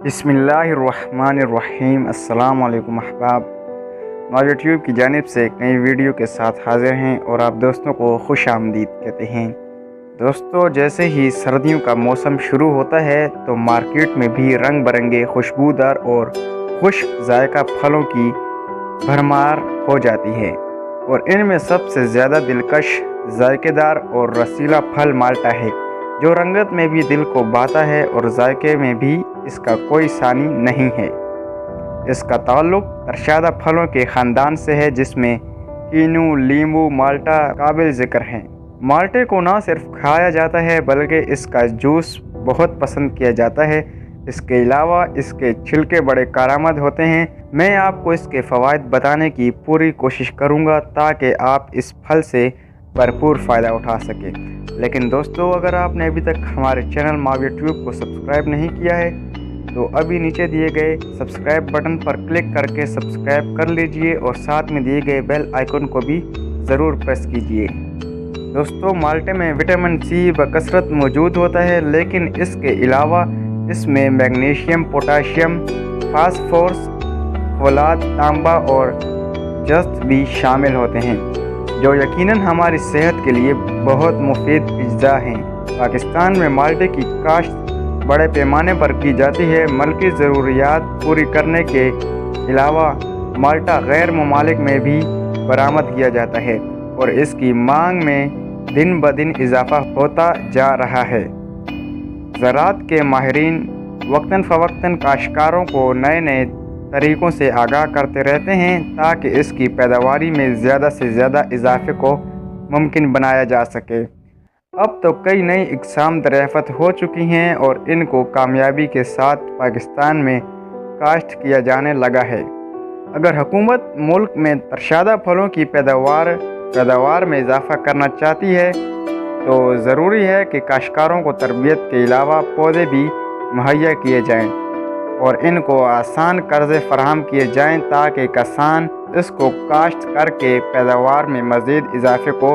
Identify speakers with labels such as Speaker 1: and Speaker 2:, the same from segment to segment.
Speaker 1: बिस्मिल्लाहिर्रहमानिर्रहीम। अस्सलाम वालेकुम अहबाब। मावी ट्यूब की जानिब से एक नई वीडियो के साथ हाजिर हैं और आप दोस्तों को खुश आमदीद कहते हैं। दोस्तों, जैसे ही सर्दियों का मौसम शुरू होता है तो मार्केट में भी रंग बिरंगे खुशबूदार और खुश जायका फलों की भरमार हो जाती है और इनमें सबसे ज़्यादा दिलकश, जायकेदार और रसीला फल माल्टा है, जो रंगत में भी दिल को भाता है और जायके में भी इसका कोई सानी नहीं है। इसका ताल्लुक तरशादा फलों के ख़ानदान से है, जिसमें कीनू, लींबू, माल्टा काबिल ज़िक्र हैं। माल्टे को ना सिर्फ खाया जाता है बल्कि इसका जूस बहुत पसंद किया जाता है। इसके अलावा इसके छिलके बड़े कारआमद होते हैं। मैं आपको इसके फ़वाइद बताने की पूरी कोशिश करूँगा ताकि आप इस फल से भरपूर फ़ायदा उठा सकें। लेकिन दोस्तों, अगर आपने अभी तक हमारे चैनल मावी ट्यूब को सब्सक्राइब नहीं किया है तो अभी नीचे दिए गए सब्सक्राइब बटन पर क्लिक करके सब्सक्राइब कर लीजिए और साथ में दिए गए बेल आइकन को भी ज़रूर प्रेस कीजिए। दोस्तों, माल्टे में विटामिन सी बकसरत मौजूद होता है, लेकिन इसके अलावा इसमें मैग्नीशियम, पोटाशियम, फास्फोरस, फोलाद, तांबा और जस्त भी शामिल होते हैं, जो यकीनन हमारी सेहत के लिए बहुत मुफीद अज्जा हैं। पाकिस्तान में माल्टे की काश्त बड़े पैमाने पर की जाती है। मल्की ज़रूरियात पूरी करने के अलावा माल्टा गैर ममालिक में भी बरामद किया जाता है और इसकी मांग में दिन ब दिन इजाफा होता जा रहा है। ज़राअत के माहिरीन वक्तन फ़वक्तन काश्तकारों को नए नए तरीक़ों से आगाह करते रहते हैं ताकि इसकी पैदावारी में ज़्यादा से ज़्यादा इजाफे को मुमकिन बनाया जा सके। अब तो कई नई इक़साम दरियाफ़त हो चुकी हैं और इनको कामयाबी के साथ पाकिस्तान में काश्त किया जाने लगा है। अगर हुकूमत मुल्क में तरशादा फलों की पैदावार में इजाफ़ा करना चाहती है तो ज़रूरी है कि काश्तकारों को तरबियत के अलावा पौधे भी मुहैया किए जाएँ और इनको आसान कर्ज़े फराहम किए जाएँ ताकि किसान इसको काश्त करके पैदावार में मज़ीद इजाफे को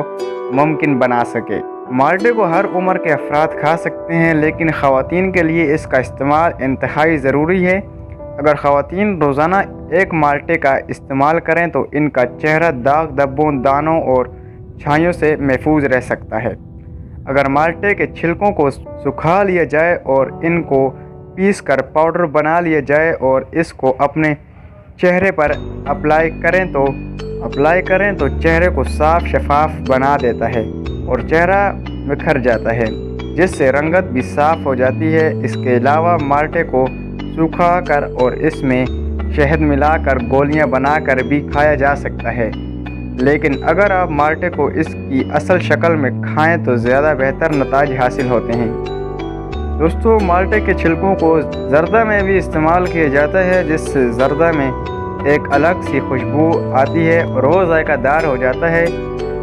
Speaker 1: मुमकिन बना सके। माल्टे को हर उम्र के अफराद खा सकते हैं, लेकिन ख़वातीन के लिए इसका इस्तेमाल इंतहाई ज़रूरी है। अगर ख़वातीन रोज़ाना एक माल्टे का इस्तेमाल करें तो इनका चेहरा दाग, धब्बों, दानों और छाइयों से महफूज रह सकता है। अगर माल्टे के छिलकों को सुखा लिया जाए और इनको पीस कर पाउडर बना लिया जाए और इसको अपने चेहरे पर अप्लाई करें तो चेहरे को साफ शफाफ बना देता है और चेहरा निखर जाता है, जिससे रंगत भी साफ़ हो जाती है। इसके अलावा माल्टे को सूखा कर और इसमें शहद मिलाकर गोलियां बनाकर भी खाया जा सकता है, लेकिन अगर आप माल्टे को इसकी असल शक्ल में खाएं तो ज़्यादा बेहतर नताज हासिल होते हैं। दोस्तों, माल्टे के छिलकों को ज़र्दा में भी इस्तेमाल किया जाता है, जिससे ज़र्दा में एक अलग सी खुशबू आती है और वो जायकादार हो जाता है।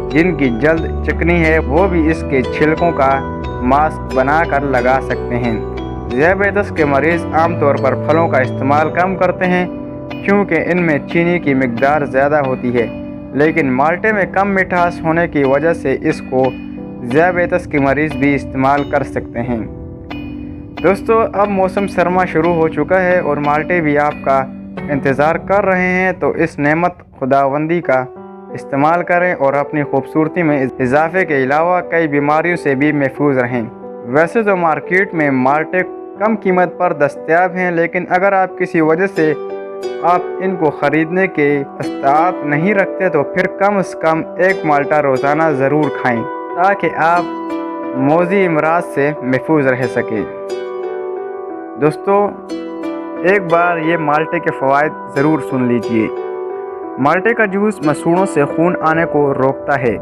Speaker 1: जिनकी जल्द चिकनी है वो भी इसके छिलकों का मास्क बनाकर लगा सकते हैं। ज़ियाबेतस के मरीज़ आमतौर पर फलों का इस्तेमाल कम करते हैं क्योंकि इनमें चीनी की मिकदार ज़्यादा होती है, लेकिन माल्टे में कम मिठास होने की वजह से इसको ज़ियाबेतस के मरीज़ भी इस्तेमाल कर सकते हैं। दोस्तों, अब मौसम सरमा शुरू हो चुका है और माल्टे भी आपका इंतज़ार कर रहे हैं, तो इस नेमत खुदावंदी का इस्तेमाल करें और अपनी खूबसूरती में इजाफे के अलावा कई बीमारियों से भी महफूज रहें। वैसे तो मार्केट में माल्टे कम कीमत पर दस्तयाब हैं, लेकिन अगर आप किसी वजह से आप इनको ख़रीदने के इस्तात नहीं रखते तो फिर कम से कम एक माल्टा रोज़ाना ज़रूर खाएं ताकि आप मौजी अमराज से महफूज रह सकें। दोस्तों, एक बार ये माल्टे के फ़वाइद ज़रूर सुन लीजिए। माल्टे का जूस मसूड़ों से खून आने को रोकता है।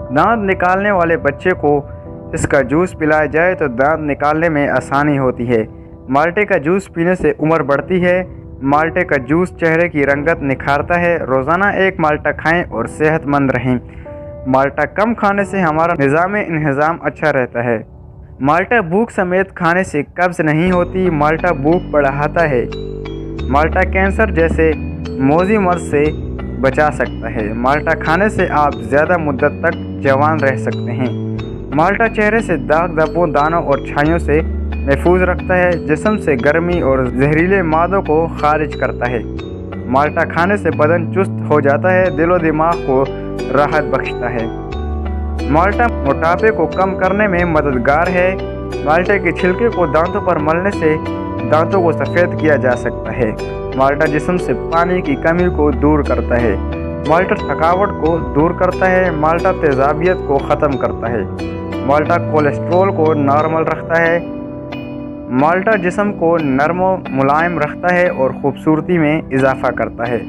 Speaker 1: दांत निकालने वाले बच्चे को इसका जूस पिलाया जाए तो दांत निकालने में आसानी होती है। माल्टे का जूस पीने से उम्र बढ़ती है। माल्टे का जूस चेहरे की रंगत निखारता है। रोज़ाना एक माल्टा खाएं और सेहतमंद रहें। माल्टा कम खाने से हमारा निज़ाम अच्छा रहता है। माल्टा भूख समेत खाने से कब्ज़ नहीं होती। माल्टा भूख बढ़ाता है। माल्टा कैंसर जैसे मौजी मर्ज से बचा सकता है। माल्टा खाने से आप ज़्यादा मुद्दत तक जवान रह सकते हैं। माल्टा चेहरे से दाग, धब्बों, दानों और छाइयों से महफूज रखता है, जिस्म से गर्मी और जहरीले मादों को खारिज करता है। माल्टा खाने से बदन चुस्त हो जाता है, दिलो दिमाग को राहत बख्शता है। माल्टा मोटापे को कम करने में मददगार है। माल्टे के छिलके को दांतों पर मलने से दांतों को सफ़ेद किया जा सकता है। माल्टा जिस्म से पानी की कमी को दूर करता है। माल्टा थकावट को दूर करता है। माल्टा तेज़ाबियत को ख़त्म करता है। माल्टा कोलेस्ट्रॉल को नॉर्मल रखता है। माल्टा जिस्म को नरम व मुलायम रखता है और खूबसूरती में इजाफ़ा करता है।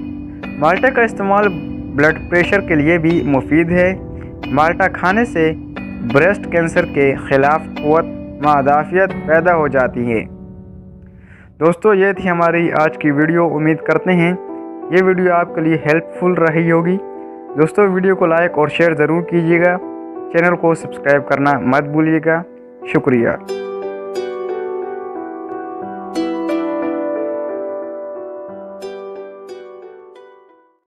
Speaker 1: माल्टे का इस्तेमाल ब्लड प्रेशर के लिए भी मुफीद है। माल्टा खाने से ब्रेस्ट कैंसर के ख़िलाफ़ क़ुव्वत मुदाफ़ियत पैदा हो जाती है। दोस्तों, ये थी हमारी आज की वीडियो। उम्मीद करते हैं ये वीडियो आपके लिए हेल्पफुल रही होगी। दोस्तों, वीडियो को लाइक और शेयर ज़रूर कीजिएगा। चैनल को सब्सक्राइब करना मत भूलिएगा। शुक्रिया।